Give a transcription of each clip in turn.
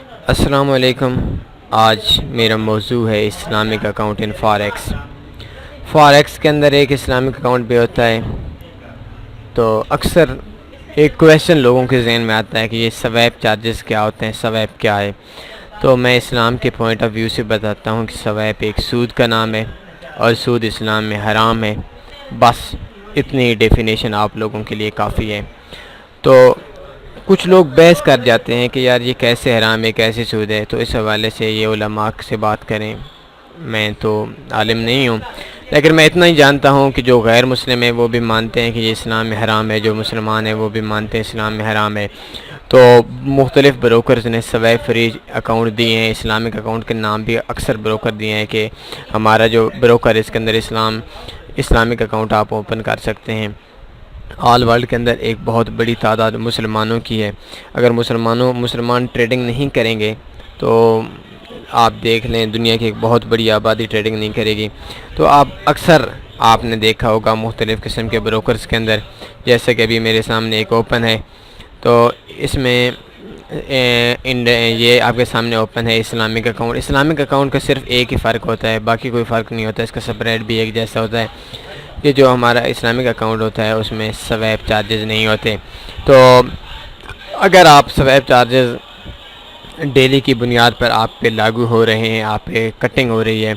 अस्सलाम वालेकुम। आज मेरा मौजू है Islamic account in forex. Forex के अंदर एक इस्लामिक अकाउंट भी होता है। तो अक्सर एक क्वेश्चन लोगों के जहन में आता है कि ये स्वैप चार्जेस क्या होते हैं, स्वैप क्या है। तो मैं इस्लाम के पॉइंट ऑफ व्यू से बताता हूँ कि स्वैप एक सूद का नाम है और सूद इस्लाम में हराम है। बस इतनी डेफिनेशन आप लोगों के लिए काफ़ी है। तो कुछ लोग बहस कर जाते हैं कि यार ये कैसे हराम है, कैसे सूद है। तो इस हवाले से ये उलमा से बात करें। मैं तो आलिम नहीं हूँ, लेकिन मैं इतना ही जानता हूँ कि जो गैर मुस्लिम है वो भी मानते हैं कि ये इस्लाम में हराम है, जो मुसलमान है वो भी मानते हैं इस्लाम में हराम है। तो मुख्तलिफ़ ब्रोकर्स ने स्वैप फ्री अकाउंट दिए हैं, इस्लामिक अकाउंट के नाम भी अक्सर ब्रोकर दिए हैं कि हमारा जो ब्रोकर है इसके अंदर इस्लामिक अकाउंट आप ओपन कर सकते हैं। ऑल वर्ल्ड के अंदर एक बहुत बड़ी तादाद मुसलमानों की है। अगर मुसलमान ट्रेडिंग नहीं करेंगे तो आप देख लें दुनिया की एक बहुत बड़ी आबादी ट्रेडिंग नहीं करेगी। तो अक्सर आपने देखा होगा मुख्तलिफ़ किस्म के ब्रोकर्स के अंदर, जैसे कि अभी मेरे सामने एक ओपन है। तो इसमें ये आपके सामने ओपन है इस्लामिक अकाउंट। इस्लामिक अकाउंट का सिर्फ एक ही फ़र्क होता है, बाकी कोई फ़र्क नहीं होता। इसका स्प्रेड भी एक जैसा होता है। ये जो हमारा इस्लामिक अकाउंट होता है उसमें स्वैप चार्जेस नहीं होते। तो अगर आप स्वैप चार्जेस डेली की बुनियाद पर आप पे लागू हो रहे हैं, आप पे कटिंग हो रही है,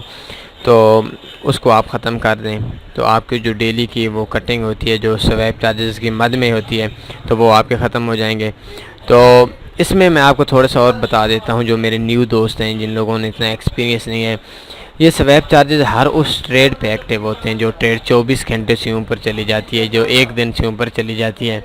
तो उसको आप ख़त्म कर दें। तो आपकी जो डेली की वो कटिंग होती है, जो स्वैप चार्जेस की मद में होती है, तो वो आपके ख़त्म हो जाएंगे। तो इसमें मैं आपको थोड़ा सा और बता देता हूँ, जो मेरे न्यू दोस्त हैं जिन लोगों ने इतना एक्सपीरियंस नहीं है। ये स्वैप चार्जेस हर उस ट्रेड पे एक्टिव होते हैं जो ट्रेड 24 घंटे से ऊपर चली जाती है, जो एक दिन से ऊपर चली जाती है।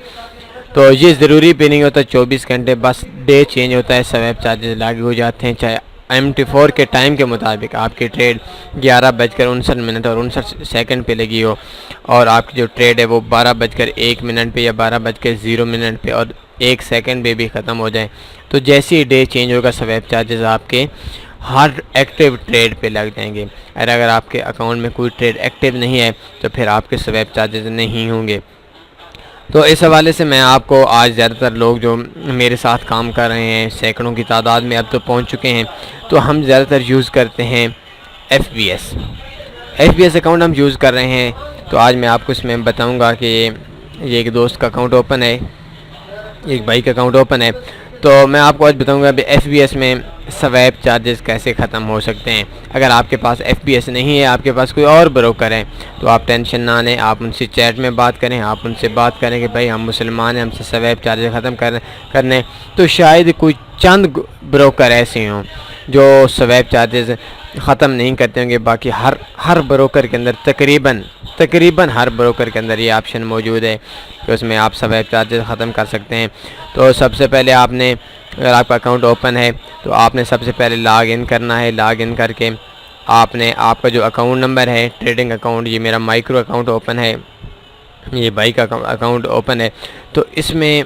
तो ये ज़रूरी भी नहीं होता 24 घंटे, बस डे चेंज होता है, स्वैप चार्जेस लागू हो जाते हैं। चाहे MT4 के टाइम के मुताबिक आपकी ट्रेड 11:59 और 59 पे लगी हो और आपकी जो ट्रेड है वो 12:01 पे या 12:0 पे और 1 सेकंड पे भी ख़त्म हो जाए, तो जैसे ही डे चेंज होगा स्वैप चार्जेस आपके हर एक्टिव ट्रेड पे लग जाएंगे। और अगर आपके अकाउंट में कोई ट्रेड एक्टिव नहीं है तो फिर आपके स्वैप चार्जेस नहीं होंगे। तो इस हवाले से मैं आपको आज ज़्यादातर लोग जो मेरे साथ काम कर रहे हैं सैकड़ों की तादाद में अब तो पहुंच चुके हैं, तो हम ज़्यादातर यूज़ करते हैं एफ बी एस अकाउंट हम यूज़ कर रहे हैं। तो आज मैं आपको इसमें बताऊंगा कि ये एक दोस्त का अकाउंट ओपन है, एक भाई का अकाउंट ओपन है। तो मैं आपको आज बताऊंगा अभी एफ में स्वैप चार्जेस कैसे ख़त्म हो सकते हैं। अगर आपके पास एफ नहीं है, आपके पास कोई और ब्रोकर है, तो आप टेंशन ना लें, आप उनसे चैट में बात करें, आप उनसे बात करें कि भाई हम मुसलमान हैं, हमसे स्वैप चार्जेस ख़त्म करने। तो शायद कोई चंद ब्रोकर ऐसे हों जो स्वैप चार्जेस ख़त्म नहीं करते होंगे। बाकी हर ब्रोकर के अंदर तकरीबन हर ब्रोकर के अंदर ये ऑप्शन मौजूद है कि उसमें आप स्वैप चार्जेस ख़त्म कर सकते हैं। तो सबसे पहले अगर आपका अकाउंट ओपन है तो आपने सबसे पहले लॉग इन करना है। लॉग इन करके आपका जो अकाउंट नंबर है, ट्रेडिंग अकाउंट, ये मेरा माइक्रो अकाउंट ओपन है, ये भाई का अकाउंट ओपन है। तो इसमें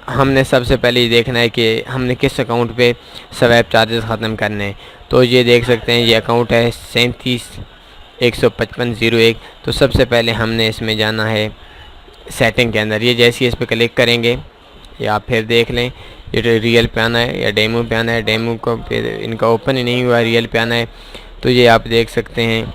हमने सबसे पहले ये देखना है कि हमने किस अकाउंट पे स्वैप चार्जेस ख़त्म करने हैं। तो ये देख सकते हैं, ये अकाउंट है 37,155,01। तो सबसे पहले हमने इसमें जाना है सेटिंग के अंदर। ये जैसे ही इस पर क्लिक करेंगे या आप फिर देख लें ये रियल पे आना है या डेमो पे आना है। डेमो को फिर इनका ओपन ही नहीं हुआ, रियल पे आना है। तो ये आप देख सकते हैं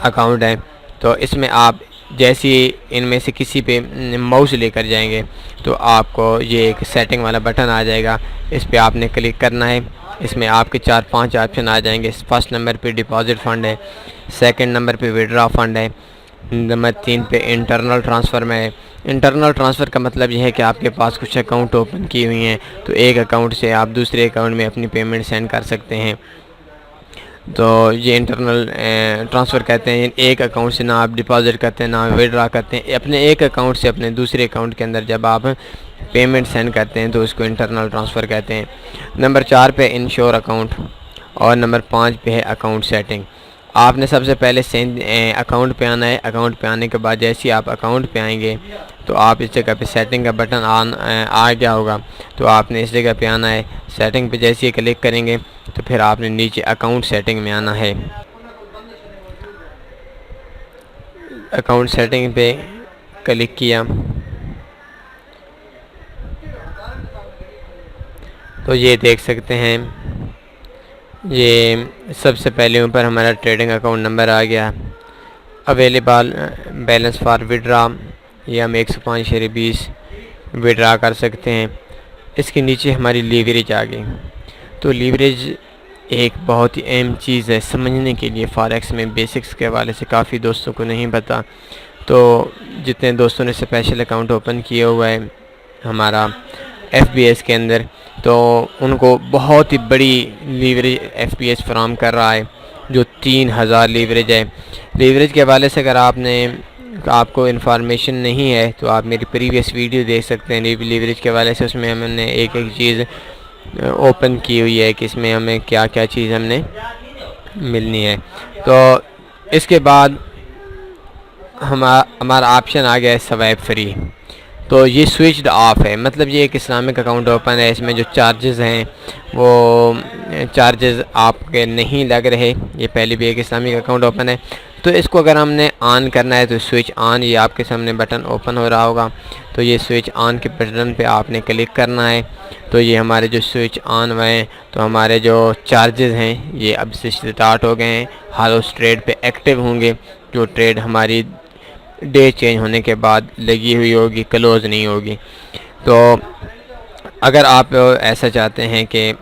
अकाउंट है। तो इसमें आप जैसे ही इनमें से किसी पे माउस लेकर जाएंगे तो आपको ये एक सेटिंग वाला बटन आ जाएगा, इस पर आपने क्लिक करना है। इसमें आपके 4-5 ऑप्शन आ जाएंगे। फर्स्ट नंबर पे डिपॉजिट फ़ंड है, सेकंड नंबर पे विड्रॉ फ़ंड है, नंबर 3 पे इंटरनल ट्रांसफ़र में है। इंटरनल ट्रांसफ़र का मतलब यह है कि आपके पास कुछ अकाउंट ओपन की हुई हैं, तो एक अकाउंट से आप दूसरे अकाउंट में अपनी पेमेंट सेंड कर सकते हैं। तो ये इंटरनल ट्रांसफ़र कहते हैं। एक अकाउंट से ना आप डिपॉज़िट करते हैं ना विड्रॉ करते हैं, अपने एक अकाउंट से अपने दूसरे अकाउंट के अंदर जब आप पेमेंट सेंड करते हैं तो उसको इंटरनल ट्रांसफ़र कहते हैं। नंबर 4 पे इंश्योर अकाउंट और नंबर 5 पे है अकाउंट सेटिंग। आपने सबसे पहले अकाउंट पे आना है। अकाउंट पे आने के बाद जैसे ही आप अकाउंट पे आएंगे तो आप इस जगह पे सेटिंग का बटन आ गया होगा, तो आपने इस जगह पे आना है। सेटिंग पे जैसे ही क्लिक करेंगे तो फिर आपने नीचे अकाउंट सेटिंग में आना है। अकाउंट सेटिंग पे क्लिक किया तो ये देख सकते हैं, ये सबसे पहले ऊपर हमारा ट्रेडिंग अकाउंट नंबर आ गया। अवेलेबल बैलेंस फॉर विड्रा, ये हम 105/20 विड्रा कर सकते हैं। इसके नीचे हमारी लीवरेज आ गई। तो लीवरेज एक बहुत ही अहम चीज़ है समझने के लिए फॉरेक्स में, बेसिक्स के हवाले से काफ़ी दोस्तों को नहीं पता। तो जितने दोस्तों ने स्पेशल अकाउंट ओपन किया हुआ है हमारा FBS के अंदर, तो उनको बहुत ही बड़ी लीवरेज FBS फराहम कर रहा है, जो 3000 लीवरेज है। लीवरेज के हवाले से अगर आपको इन्फॉर्मेशन नहीं है तो आप मेरी प्रीवियस वीडियो देख सकते हैं लीवरेज के हवाले से। उसमें हमने एक एक चीज़ ओपन की हुई है कि इसमें हमें क्या क्या चीज़ हमने मिलनी है। तो इसके बाद हमारा ऑप्शन आ गया है स्वैप फ्री। तो ये स्विच्ड ऑफ है, मतलब ये एक इस्लामिक अकाउंट ओपन है, इसमें जो चार्जेस हैं वो चार्जेस आपके नहीं लग रहे। ये पहले भी एक इस्लामिक अकाउंट ओपन है। तो इसको अगर हमने ऑन करना है तो स्विच ऑन, ये आपके सामने बटन ओपन हो रहा होगा। तो ये स्विच ऑन के बटन पे आपने क्लिक करना है। तो ये हमारे जो स्विच ऑन हुए हैं, तो हमारे जो चार्जेस हैं ये अब से स्टार्ट हो गए हैं। हाल उस ट्रेड पे एक्टिव होंगे, जो ट्रेड हमारी डे चेंज होने के बाद लगी हुई होगी, क्लोज़ नहीं होगी। तो अगर आप ऐसा चाहते हैं कि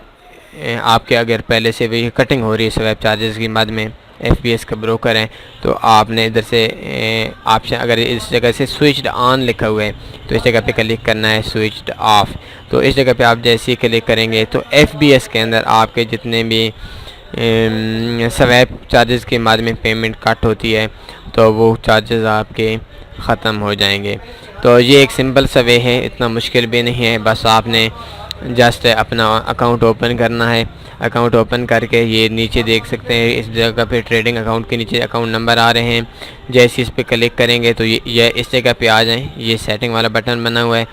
आपके अगर पहले से भी कटिंग हो रही है स्वैप चार्जेस की मद में, FBS का ब्रोकर हैं, तो आपने इधर से ऑप्शन, अगर इस जगह से स्विच्ड ऑन लिखा हुआ है तो इस जगह पे क्लिक करना है स्विच्ड ऑफ। तो इस जगह पे आप जैसे ही क्लिक करेंगे तो FBS के अंदर आपके जितने भी स्वैप चार्जेस के बाद में पेमेंट कट होती है तो वो चार्जेस आपके ख़त्म हो जाएंगे। तो ये एक सिंपल सा वे है, इतना मुश्किल भी नहीं है। बस आपने जस्ट अपना अकाउंट ओपन करना है। अकाउंट ओपन करके ये नीचे देख सकते हैं, इस जगह पे ट्रेडिंग अकाउंट के नीचे अकाउंट नंबर आ रहे हैं। जैसे इस पर क्लिक करेंगे तो ये इस जगह पे आ जाएं। ये सेटिंग वाला बटन बना हुआ है,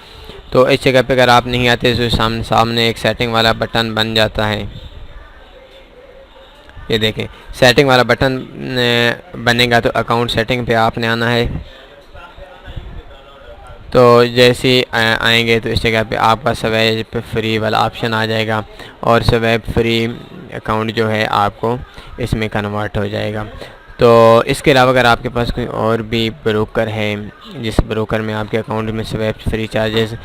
तो इस जगह पे अगर आप नहीं आते तो सामने एक सेटिंग वाला बटन बन जाता है। ये देखें, सेटिंग वाला बटन बनेगा तो अकाउंट सेटिंग पे आपने आना है। तो जैसे आएंगे तो इस जगह पे आपका स्वैप फ्री वाला ऑप्शन आ जाएगा और स्वैप फ्री अकाउंट जो है आपको इसमें कन्वर्ट हो जाएगा। तो इसके अलावा अगर आपके पास कोई और भी ब्रोकर है, जिस ब्रोकर में आपके अकाउंट में स्वैप फ्री चार्जेस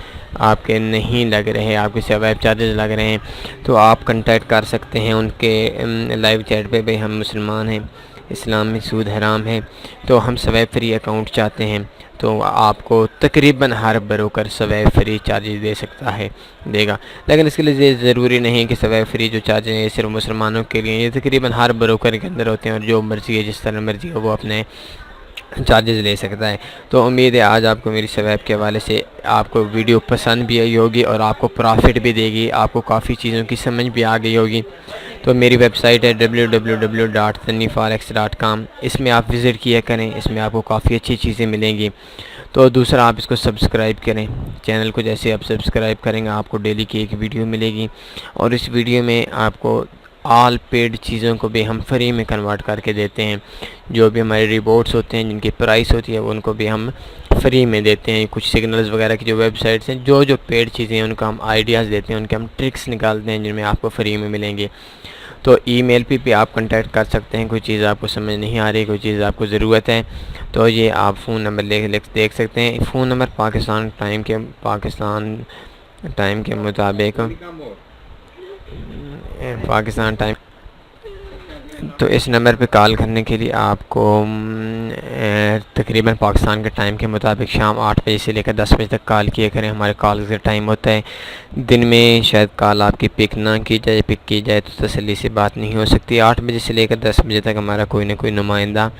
आपके नहीं लग रहे, आपके स्वैप चार्जेस लग रहे हैं, तो आप कांटेक्ट कर सकते हैं उनके लाइव चैट पे। भाई हम मुसलमान हैं, इस्लाम में सूद हराम है, तो हम स्वैप फ्री अकाउंट चाहते हैं। तो आपको तकरीबन हर ब्रोकर स्वैप फ्री चार्जेस दे सकता है, देगा। लेकिन इसके लिए ये ज़रूरी नहीं कि स्वैप फ्री जो चार्जेस हैं सिर्फ मुसलमानों के लिए, ये तकरीबन हर ब्रोकर के अंदर होते हैं और जो मर्ज़ी है, जिस तरह मर्ज़ी हो, वो अपने चार्जेस ले सकता है। तो उम्मीद है आज आपको मेरी स्वैप के हवाले से आपको वीडियो पसंद भी आई होगी और आपको प्रॉफिट भी देगी, आपको काफ़ी चीज़ों की समझ भी आ गई होगी। तो मेरी वेबसाइट है www.sunnyforex.com, इसमें आप विज़िट किया करें, इसमें आपको काफ़ी अच्छी चीज़ें मिलेंगी। तो दूसरा, आप इसको सब्सक्राइब करें, चैनल को जैसे आप सब्सक्राइब करेंगे आपको डेली की एक वीडियो मिलेगी और इस वीडियो में आपको ऑल पेड चीज़ों को भी हम फ्री में कन्वर्ट करके देते हैं। जो भी हमारे रिपोर्ट्स होते हैं जिनकी प्राइस होती है उनको भी हम फ्री में देते हैं। कुछ सिग्नल्स वगैरह की जो वेबसाइट्स हैं, जो पेड चीज़ें हैं उनको हम आइडियाज़ देते हैं, उनके हम ट्रिक्स निकालते हैं जिनमें आपको फ्री में मिलेंगे। तो ईमेल पे आप कांटेक्ट कर सकते हैं, कोई चीज़ आपको समझ नहीं आ रही, कोई चीज़ आपको ज़रूरत है, तो ये आप फ़ोन नंबर देख सकते हैं। फ़ोन नंबर पाकिस्तान टाइम के मुताबिक पाकिस्तान टाइम, तो इस नंबर पे कॉल करने के लिए आपको तकरीबन पाकिस्तान के टाइम के मुताबिक शाम 8 बजे से लेकर 10 बजे तक कॉल किया करें। हमारे कॉल का टाइम होता है, दिन में शायद कॉल आपकी पिक ना की जाए, पिक की जाए तो तसल्ली से बात नहीं हो सकती। 8 बजे से लेकर 10 बजे तक हमारा कोई ना कोई नुमाइंदा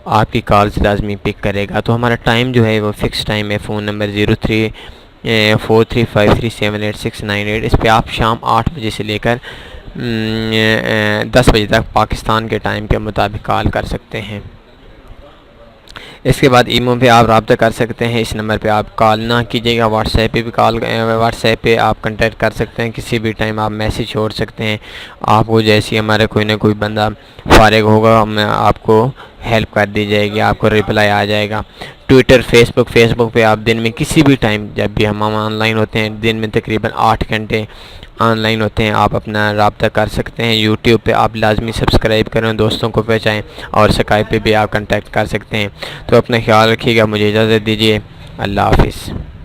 आपकी कॉल्स लाजमी पिक करेगा। तो हमारा टाइम जो है वो फ़िक्स टाइम है। फ़ोन नंबर 0343537868, इस पर आप शाम 8 बजे से लेकर 10 बजे तक पाकिस्तान के टाइम के मुताबिक कॉल कर सकते हैं। इसके बाद ईमो पे आप रब्ता कर सकते हैं, इस नंबर पे आप कॉल ना कीजिएगा। व्हाट्सएप पे भी व्हाट्सएप पे आप कांटेक्ट कर सकते हैं, किसी भी टाइम आप मैसेज छोड़ सकते हैं। आपको जैसे ही हमारा कोई ना कोई बंदा फारिग होगा हम आपको हेल्प कर दी जाएगी, आपको रिप्लाई आ जाएगा। ट्विटर, फेसबुक पे आप दिन में किसी भी टाइम जब भी हम ऑनलाइन होते हैं, दिन में तकरीबन 8 घंटे ऑनलाइन होते हैं, आप अपना रब्ता कर सकते हैं। यूट्यूब पे आप लाजमी सब्सक्राइब करें, दोस्तों को पहुँचाएँ, और स्काइप पे भी आप कांटेक्ट कर सकते हैं। तो अपना ख्याल रखिएगा, मुझे इजाज़त दीजिए। अल्लाह हाफिज़।